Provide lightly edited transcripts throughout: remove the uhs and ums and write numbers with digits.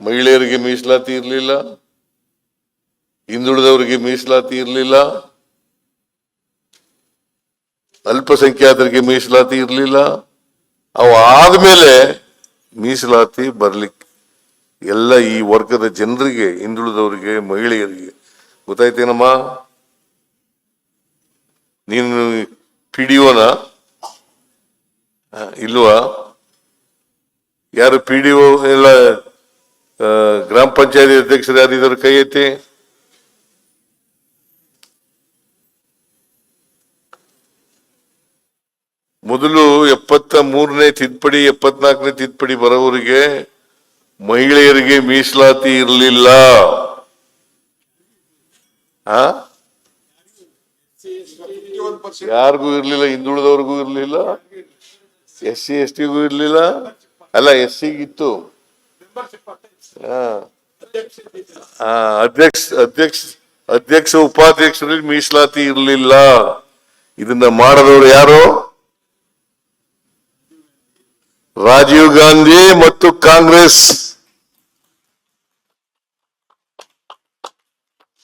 ಮಹಿಳೆಯರಿಗೆ ಮೀಸಲಾತಿ ಇರಲಿಲ್ಲ, ಹಿಂದುಳಿದವರಿಗೆ ಮೀಸಲಾತಿ ಇರಲಿಲ್ಲ, ಅಲ್ಪಸಂಖ್ಯಾತರಿಗೆ ಮೀಸಲಾತಿ ಇರಲಿಲ್ಲ. ಅವು ಆದ್ಮೇಲೆ ಮೀಸಲಾತಿ ಬರ್ಲಿಕ್ಕೆ ಎಲ್ಲ ಈ ವರ್ಗದ ಜನರಿಗೆ, ಹಿಂದುಳಿದವರಿಗೆ, ಮಹಿಳೆಯರಿಗೆ. ಗೊತ್ತಾಯ್ತೇನಮ್ಮ? ನೀನು PDOನ ಇಲ್ವಾ? ಯಾರು PDO ಎಲ್ಲ ಗ್ರಾಮ ಪಂಚಾಯತಿ ಅಧ್ಯಕ್ಷರು ಯಾರಿದ್ದಾರೆ? ಕೈ ಎತ್ತಿ. ಮೊದಲು 73ನೇ ತಿದ್ದುಪಡಿ 74ನೇ ತಿದ್ದುಪಡಿ ಬರೋವರಿಗೆ ಮಹಿಳೆಯರಿಗೆ ಮೀಸಲಾತಿ ಇರಲಿಲ್ಲ. ಯಾರಿಗೂ ಇರ್ಲಿಲ್ಲ, ಹಿಂದುಳಿದವ್ರಿಗೂ ಇರ್ಲಿಲ್ಲ, SC STಗೂ ಇರ್ಲಿಲ್ಲ. ಅಲ್ಲ, SCಗಿತ್ತು. ಅಧ್ಯಕ್ಷ ಉಪಾಧ್ಯಕ್ಷರಲ್ಲಿ ಮೀಸಲಾತಿ ಇರಲಿಲ್ಲ. ಇದನ್ನ ಮಾಡದವರು ಯಾರು? ರಾಜೀವ್ ಗಾಂಧಿ ಮತ್ತು ಕಾಂಗ್ರೆಸ್.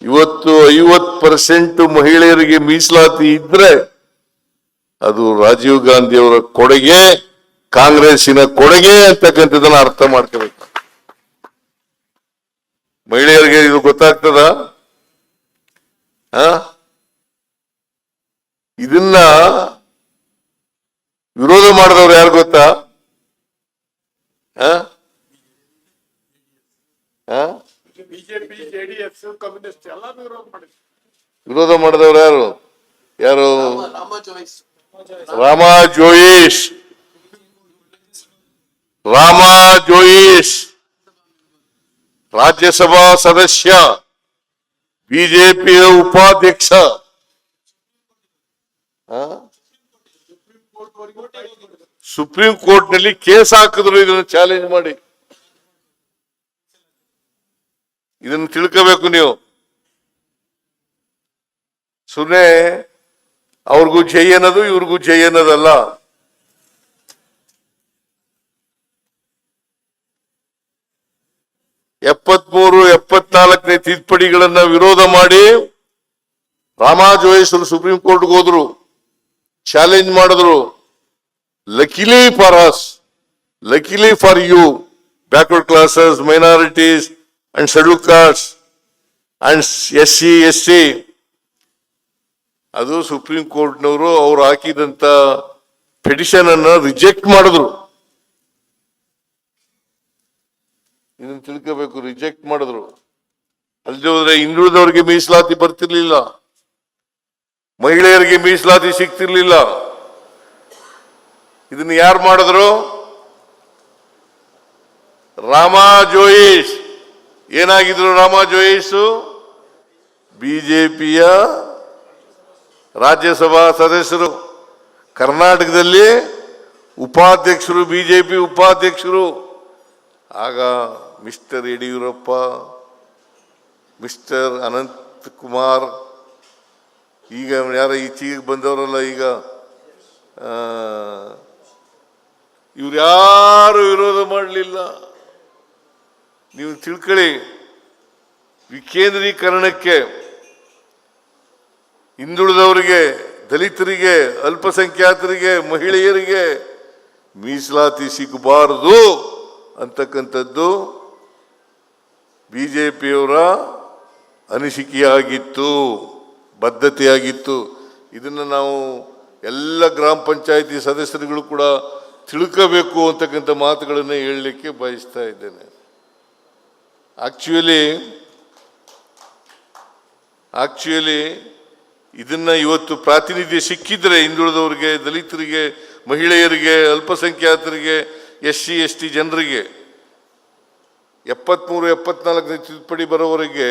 ಇವತ್ತು 50% ಮಹಿಳೆಯರಿಗೆ ಮೀಸಲಾತಿ ಇದ್ರೆ ಅದು ರಾಜೀವ್ ಗಾಂಧಿ ಅವರ ಕೊಡುಗೆ, ಕಾಂಗ್ರೆಸ್ಸಿನ ಕೊಡುಗೆ ಅಂತಕ್ಕಂಥದ್ದನ್ನ ಅರ್ಥ ಮಾಡ್ಕೋಬೇಕು. ಮಹಿಳೆಯರಿಗೆ ಇದು ಗೊತ್ತಾಗ್ತದ? ಇದನ್ನ ವಿರೋಧ ಮಾಡಿದವರು ಯಾರು ಗೊತ್ತಾ? ಬಿಜೆಪಿ, JDS, ಕಮ್ಯುನಿಸ್ಟ್ ಎಲ್ಲ ವಿರೋಧ ಮಾಡಿದವರು ಯಾರು? ರಾಮಾ ಜೋಯಿಸ್ ರಾಜ್ಯಸಭಾ ಸದಸ್ಯ, ಬಿಜೆಪಿಯ ಉಪಾಧ್ಯಕ್ಷ. ಸುಪ್ರೀಂ ಕೋರ್ಟ್ ನಲ್ಲಿ ಕೇಸ್ ಹಾಕಿದ್ರು ಇದನ್ನು ಚಾಲೆಂಜ್ ಮಾಡಿ. ಇದನ್ನು ತಿಳ್ಕೋಬೇಕು ನೀವು. ಸುಮ್ಮನೆ ಅವ್ರಿಗೂ ಜೈ ಅನ್ನೋದು ಇವ್ರಿಗೂ ಜೈ ಅನ್ನೋದಲ್ಲ. ಎಪ್ಪತ್ಮೂರು 74ನೇ ತಿದ್ದುಪಡಿಗಳನ್ನ ವಿರೋಧ ಮಾಡಿ ರಾಮಾ ಜೋಯಿಸರು ಸುಪ್ರೀಂ ಕೋರ್ಟ್ಗೆ ಹೋದ್ರು, ಚಾಲೆಂಜ್ ಮಾಡಿದ್ರು. Luckily for us, luckily for you, backward classes, minorities and scheduled caste and SC ST, ಅದು ಸುಪ್ರೀಂ ಕೋರ್ಟ್ನವರು ಅವ್ರು ಹಾಕಿದಂತ ಪಿಟಿಷನ್ ಅನ್ನ ರಿಜೆಕ್ಟ್ ಮಾಡಿದ್ರು. ಇದನ್ನ ತಿಳ್ಕೋಬೇಕು, ರಿಜೆಕ್ಟ್ ಮಾಡಿದ್ರು. ಅಲ್ಲದೆ ಹೋದ್ರೆ ಹಿಂದುಳಿದವರಿಗೆ ಮೀಸಲಾತಿ ಬರ್ತಿರ್ಲಿಲ್ಲ, ಮಹಿಳೆಯರಿಗೆ ಮೀಸಲಾತಿ ಸಿಗ್ತಿರ್ಲಿಲ್ಲ. ಇದನ್ನ ಯಾರು ಮಾಡಿದ್ರು? ರಾಮಾ ಜೋಯಿಸ್. ಏನಾಗಿದ್ರು ರಾಮಾ ಜೋಯಿಸು? ಬಿಜೆಪಿಯ ರಾಜ್ಯಸಭಾ ಸದಸ್ಯರು, ಕರ್ನಾಟಕದಲ್ಲಿ ಉಪಾಧ್ಯಕ್ಷರು, ಬಿಜೆಪಿ ಉಪಾಧ್ಯಕ್ಷರು. ಆಗ ಮಿಸ್ಟರ್ ಯಡಿಯೂರಪ್ಪ, ಮಿಸ್ಟರ್ ಅನಂತ್ ಕುಮಾರ್, ಈಗ ಯಾರ ಈಚೆಗೆ ಬಂದವರಲ್ಲ, ಈಗ ಇವ್ರು ಯಾರು ವಿರೋಧ ಮಾಡಲಿಲ್ಲ. ನೀವು ತಿಳ್ಕೊಳ್ಳಿ, ವಿಕೇಂದ್ರೀಕರಣಕ್ಕೆ ಹಿಂದುಳಿದವರಿಗೆ, ದಲಿತರಿಗೆ, ಅಲ್ಪಸಂಖ್ಯಾತರಿಗೆ, ಮಹಿಳೆಯರಿಗೆ ಮೀಸಲಾತಿ ಸಿಗಬಾರದು ಅಂತಕ್ಕಂಥದ್ದು ಬಿಜೆಪಿಯವರ ಅನಿಸಿಕೆಯಾಗಿತ್ತು, ಬದ್ಧತೆಯಾಗಿತ್ತು. ಇದನ್ನು ನಾವು ಎಲ್ಲ ಗ್ರಾಮ ಪಂಚಾಯಿತಿ ಸದಸ್ಯರುಗಳು ಕೂಡ ತಿಳ್ಕೋಬೇಕು ಅಂತಕ್ಕಂಥ ಮಾತುಗಳನ್ನು ಹೇಳಲಿಕ್ಕೆ ಬಯಸ್ತಾ ಇದ್ದೇನೆ. ಆಕ್ಚುಲಿ ಇದನ್ನ ಇವತ್ತು ಪ್ರಾತಿನಿಧ್ಯ ಸಿಕ್ಕಿದ್ರೆ ಹಿಂದುಳಿದವರಿಗೆ, ದಲಿತರಿಗೆ, ಮಹಿಳೆಯರಿಗೆ, ಅಲ್ಪಸಂಖ್ಯಾತರಿಗೆ, SC ST ಜನರಿಗೆ 73 74ನೇ ತಿದ್ದುಪಡಿ ಬರೋವರೆಗೆ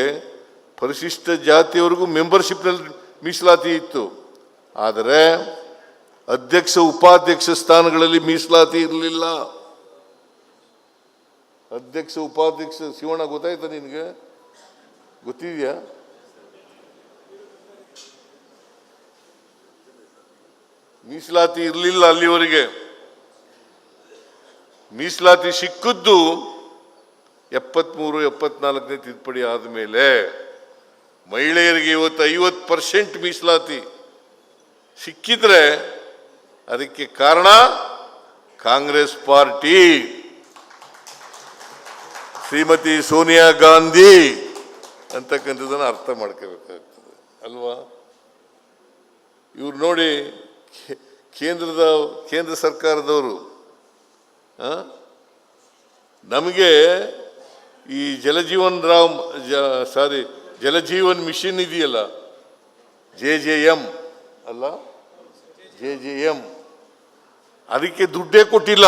ಪರಿಶಿಷ್ಟ ಜಾತಿಯವರೆಗೂ ಮೆಂಬರ್ಶಿಪ್ನಲ್ಲಿ ಮೀಸಲಾತಿ ಇತ್ತು. ಆದರೆ ಅಧ್ಯಕ್ಷ ಉಪಾಧ್ಯಕ್ಷ ಸ್ಥಾನಗಳಲ್ಲಿ ಮೀಸಲಾತಿ ಇರಲಿಲ್ಲ. ಅಧ್ಯಕ್ಷ ಉಪಾಧ್ಯಕ್ಷ ಶಿವಣ್ಣ ಗೊತ್ತಾಯ್ತಾ ನಿನಗೆ? ಗೊತ್ತಿದೆಯಾ? ಮೀಸಲಾತಿ ಇರಲಿಲ್ಲ ಅಲ್ಲಿವರೆಗೆ. ಮೀಸಲಾತಿ ಸಿಕ್ಕದ್ದು 74 ತಿದ್ದುಪಡಿ ಆದಮೇಲೆ ಮಹಿಳೆಯರಿಗೆ ಇವತ್ತು 50% ಮೀಸಲಾತಿ ಸಿಕ್ಕಿದ್ರೆ ಅದಕ್ಕೆ ಕಾರಣ ಕಾಂಗ್ರೆಸ್ ಪಾರ್ಟಿ, ಶ್ರೀಮತಿ ಸೋನಿಯಾ ಗಾಂಧಿ ಅಂತಕ್ಕಂಥದ್ದನ್ನು ಅರ್ಥ ಮಾಡ್ಕೋಬೇಕಾಗ್ತದೆ ಅಲ್ವಾ? ಇವ್ರು ನೋಡಿ, ಕೇಂದ್ರ ಸರ್ಕಾರದವರು ನಮಗೆ ಈ ಜಲಜೀವನ್ ಮಿಷನ್ ಇದೆಯಲ್ಲ, JJM ಅಲ್ಲ, JJM, ಅದಕ್ಕೆ ದುಡ್ಡೇ ಕೊಟ್ಟಿಲ್ಲ.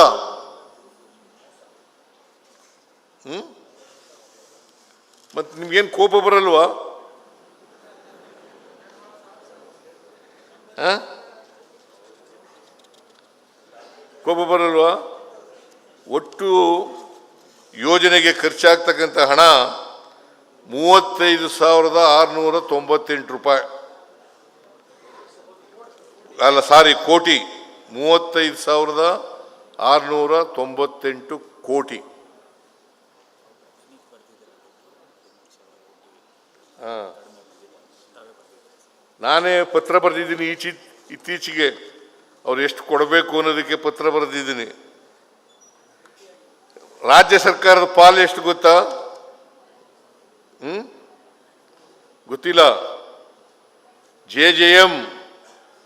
ಮತ್ತೆ ನಿಮ್ಗೇನು ಕೋಪ ಬರಲ್ವಾ? ಕೋಪ ಬರಲ್ವಾ? ಒಟ್ಟು ಯೋಜನೆಗೆ ಖರ್ಚಾಗ್ತಕ್ಕಂಥ ಹಣ 35,698 ರೂಪಾಯಿ, ಅಲ್ಲ ಸಾರಿ ಕೋಟಿ, 35,698 ಕೋಟಿ. ನಾನೇ ಪತ್ರ ಬರೆದಿದ್ದೀನಿ ಇತ್ತೀಚೆಗೆ, ಅವ್ರು ಎಷ್ಟು ಕೊಡಬೇಕು ಅನ್ನೋದಕ್ಕೆ ಪತ್ರ ಬರೆದಿದ್ದೀನಿ. ರಾಜ್ಯ ಸರ್ಕಾರದ ಪಾಲು ಎಷ್ಟು ಗೊತ್ತಾ? ಗೊತ್ತಿಲ್ಲ. JJM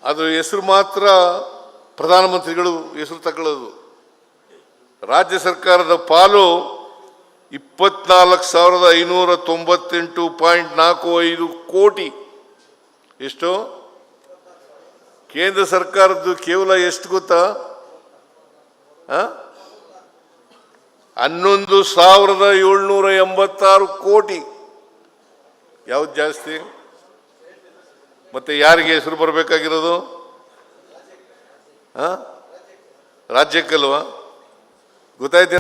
ಅದು ಹೆಸರು ಮಾತ್ರ ಪ್ರಧಾನಮಂತ್ರಿಗಳು ಹೆಸರು ತಗೊಳ್ಳೋದು. ರಾಜ್ಯ ಸರ್ಕಾರದ ಪಾಲು 24,598.45 ಕೋಟಿ. ಎಷ್ಟು? ಕೇಂದ್ರ ಸರ್ಕಾರದ್ದು ಕೇವಲ ಎಷ್ಟು ಗೊತ್ತಾ? 11,786 ಕೋಟಿ. ಯಾವ್ದು ಜಾಸ್ತಿ? ಮತ್ತೆ ಯಾರಿಗೆ ಹೆಸರು ಬರಬೇಕಾಗಿರೋದು? ರಾಜ್ಯಕ್ಕಲ್ವಾ? ಗೊತ್ತಾಯ್ತು.